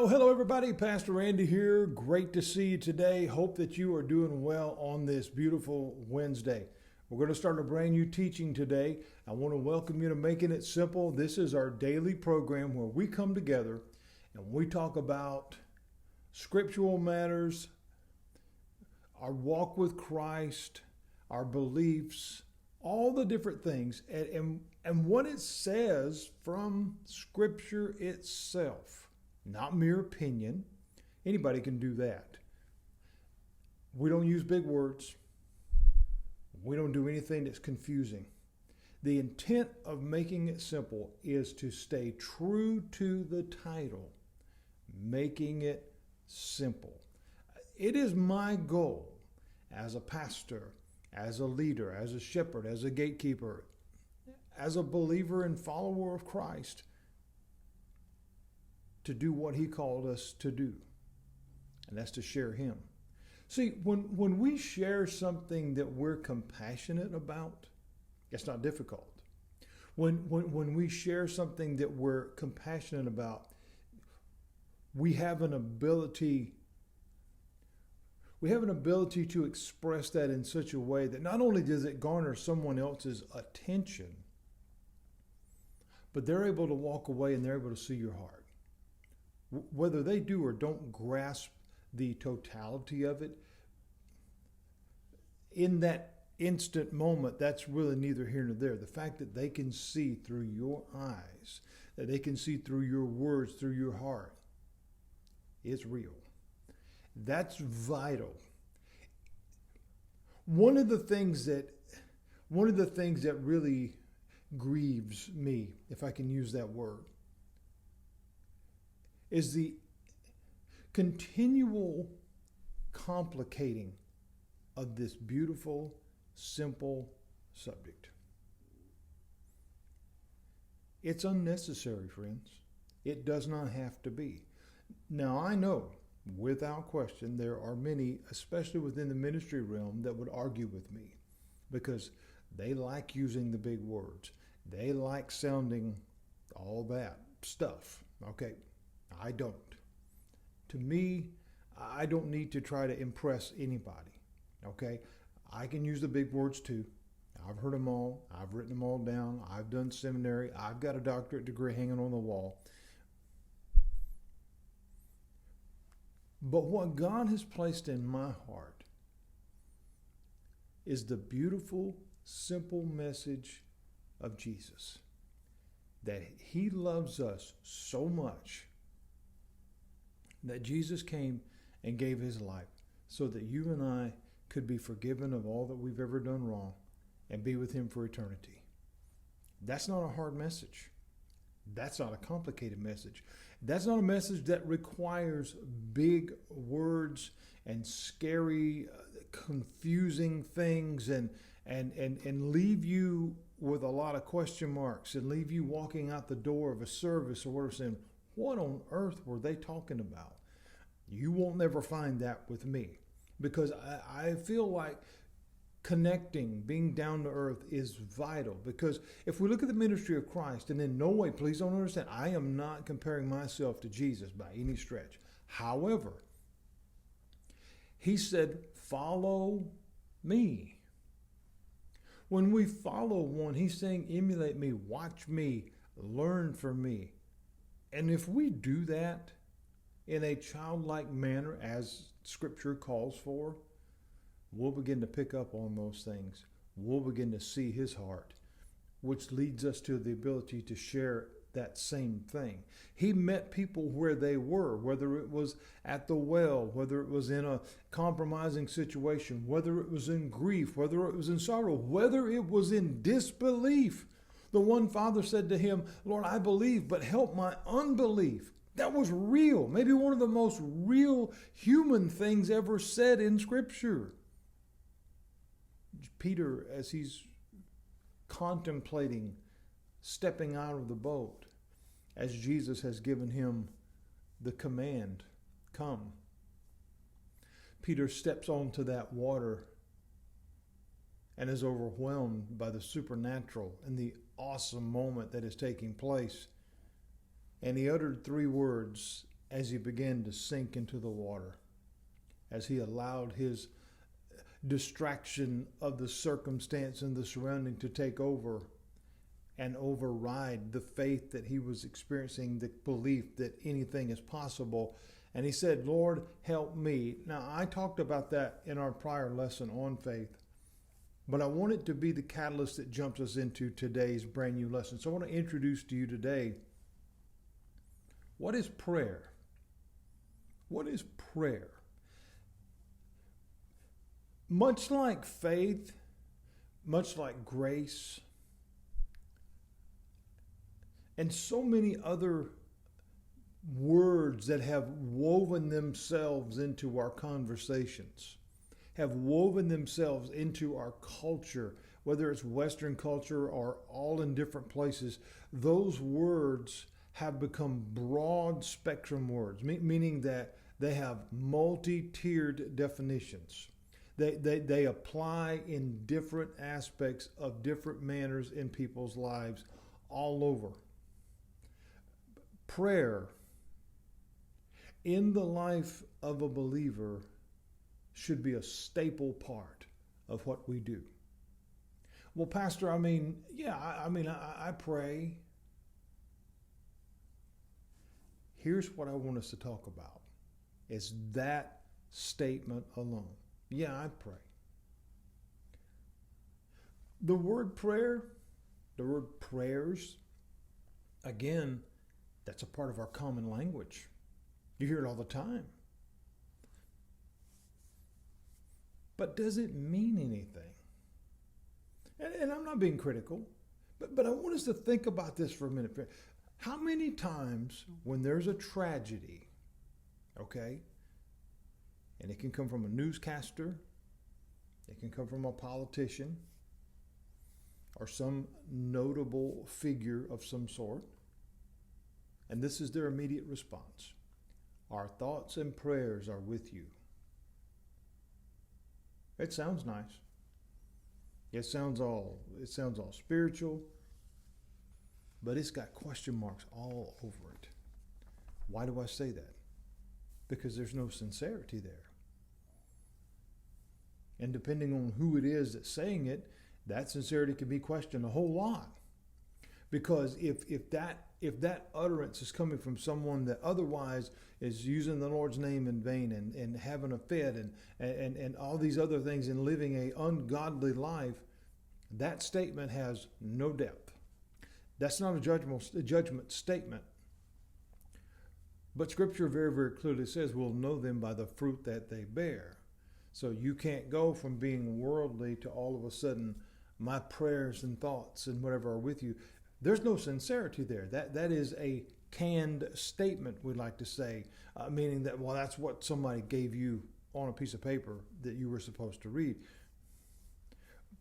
Well, hello everybody. Pastor Randy here. Great to see you today. Hope that you are doing well on this beautiful Wednesday. We're going to start a brand new teaching today. I want to welcome you to Making It Simple. This is our daily program where we come together and we talk about scriptural matters, our walk with Christ, our beliefs, all the different things, and what it says from Scripture itself. Not mere opinion. Anybody can do that. We don't use big words. We don't do anything that's confusing. The intent of Making It Simple is to stay true to the title, Making It Simple. It is my goal as a pastor, as a leader, as a shepherd, as a gatekeeper, as a believer and follower of Christ, to do what he called us to do, and that's to share him. See, when we share something that we're compassionate about, it's not difficult. When we share something that we're compassionate about, we have an ability to express that in such a way that not only does it garner someone else's attention, but they're able to walk away and they're able to see your heart. Whether they do or don't grasp the totality of it, in that instant moment, that's really neither here nor there. The fact that they can see through your eyes, that they can see through your words, through your heart, is real. That's vital. One of the things that really grieves me, if I can use that word, is the continual complicating of this beautiful, simple subject. It's unnecessary, friends. It does not have to be. Now, I know, without question, there are many, especially within the ministry realm, that would argue with me because they like using the big words. They like sounding all that stuff. Okay, I don't. To me, I don't need to try to impress anybody. Okay, I can use the big words too. I've heard them all. I've written them all down. I've done seminary. I've got a doctorate degree hanging on the wall. But what God has placed in my heart is the beautiful, simple message of Jesus. That he loves us so much that Jesus came and gave his life so that you and I could be forgiven of all that we've ever done wrong and be with him for eternity. That's not a hard message. That's not a complicated message. That's not a message that requires big words and scary, confusing things and leave you with a lot of question marks and leave you walking out the door of a service or whatever saying, what on earth were they talking about? You won't never find that with me because I feel like connecting, being down to earth is vital, because if we look at the ministry of Christ, and in no way, please don't understand, I am not comparing myself to Jesus by any stretch. However, he said, follow me. When we follow one, he's saying, emulate me, watch me, learn from me. And if we do that in a childlike manner, as Scripture calls for, we'll begin to pick up on those things. We'll begin to see his heart, which leads us to the ability to share that same thing. He met people where they were, whether it was at the well, whether it was in a compromising situation, whether it was in grief, whether it was in sorrow, whether it was in disbelief. The one father said to him, Lord, I believe, but help my unbelief. That was real. Maybe one of the most real human things ever said in Scripture. Peter, as he's contemplating stepping out of the boat, as Jesus has given him the command, come. Peter steps onto that water and is overwhelmed by the supernatural and the awesome moment that is taking place. And he uttered 3 words as he began to sink into the water, as he allowed his distraction of the circumstance and the surrounding to take over and override the faith that he was experiencing, the belief that anything is possible. And he said, Lord, help me. Now, I talked about that in our prior lesson on faith, but I want it to be the catalyst that jumps us into today's brand new lesson. So I want to introduce to you today, what is prayer? What is prayer? Much like faith, much like grace, and so many other words that have woven themselves into our conversations, have woven themselves into our culture, whether it's Western culture or all in different places, those words have become broad spectrum words, meaning that they have multi-tiered definitions. They apply in different aspects of different manners in people's lives all over. Prayer in the life of a believer should be a staple part of what we do. Well, Pastor, I pray. Here's what I want us to talk about. It's that statement alone. Yeah, I pray. The word prayer, the word prayers, again, that's a part of our common language. You hear it all the time. But does it mean anything? And I'm not being critical, but I want us to think about this for a minute. How many times when there's a tragedy, okay, and it can come from a newscaster, it can come from a politician, or some notable figure of some sort, and this is their immediate response: our thoughts and prayers are with you. It sounds nice. It sounds all spiritual, but it's got question marks all over it. Why do I say that? Because there's no sincerity there. And depending on who it is that's saying it, that sincerity can be questioned a whole lot. Because if that utterance is coming from someone that otherwise is using the Lord's name in vain and having a fit and all these other things and living an ungodly life, that statement has no depth. That's not a judgment statement. But Scripture very, very clearly says we'll know them by the fruit that they bear. So you can't go from being worldly to all of a sudden my prayers and thoughts and whatever are with you. There's no sincerity there. That is a canned statement, we'd like to say, meaning that, well, that's what somebody gave you on a piece of paper that you were supposed to read.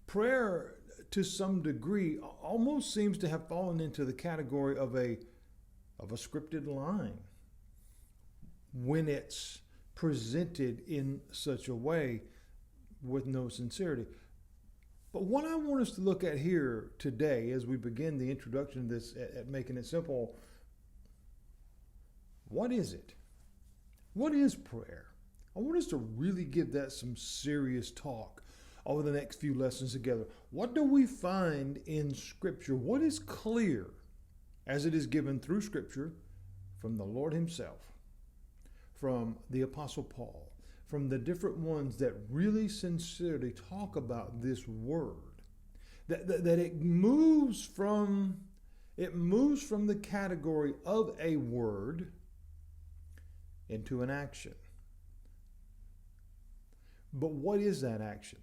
Prayer, to some degree, almost seems to have fallen into the category of a scripted line when it's presented in such a way with no sincerity. But what I want us to look at here today as we begin the introduction of this at Making It Simple, what is it? What is prayer? I want us to really give that some serious talk over the next few lessons together. What do we find in Scripture? What is clear as it is given through Scripture from the Lord Himself, from the Apostle Paul, from the different ones that really sincerely talk about this word, that it moves from the category of a word into an action. But what is that action?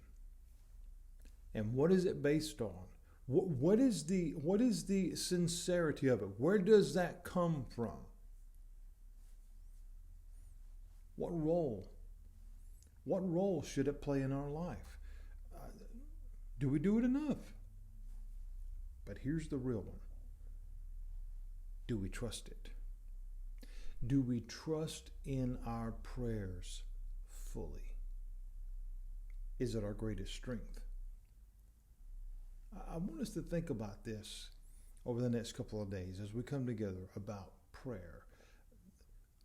And what is it based on? What is the sincerity of it? Where does that come from? What role should it play in our life? Do we do it enough? But here's the real one. Do we trust it? Do we trust in our prayers fully? Is it our greatest strength? I want us to think about this over the next couple of days as we come together about prayer.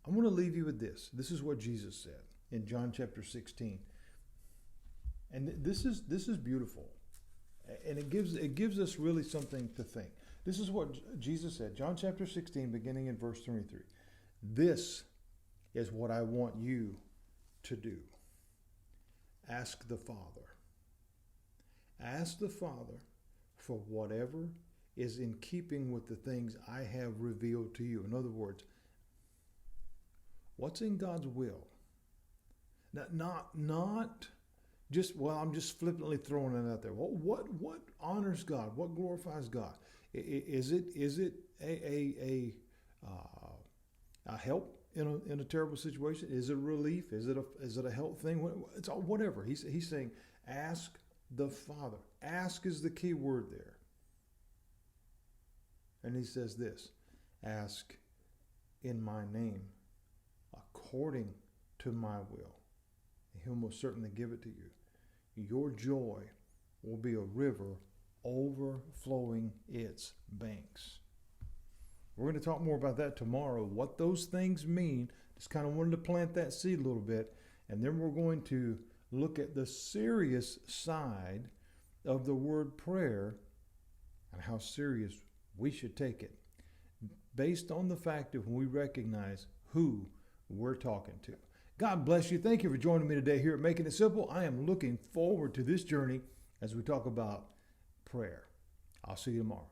I want to leave you with this. This is what Jesus said in John chapter 16. And this is beautiful. And it gives us really something to think. This is what Jesus said, John chapter 16, beginning in verse 23. This is what I want you to do. Ask the Father. Ask the Father for whatever is in keeping with the things I have revealed to you. In other words, what's in God's will? Not just, well, I'm just flippantly throwing it out there. Well, what honors God? What glorifies God? Is it a help in a terrible situation? Is it a relief? Is it a help thing? It's all, whatever. He's saying, ask the Father. Ask is the key word there. And he says this, ask in my name, according to my will. He'll most certainly give it to you. Your joy will be a river overflowing its banks. We're going to talk more about that tomorrow, what those things mean. Just kind of wanted to plant that seed a little bit. And then we're going to look at the serious side of the word prayer and how serious we should take it, based on the fact that we recognize who we're talking to. God bless you. Thank you for joining me today here at Making It Simple. I am looking forward to this journey as we talk about prayer. I'll see you tomorrow.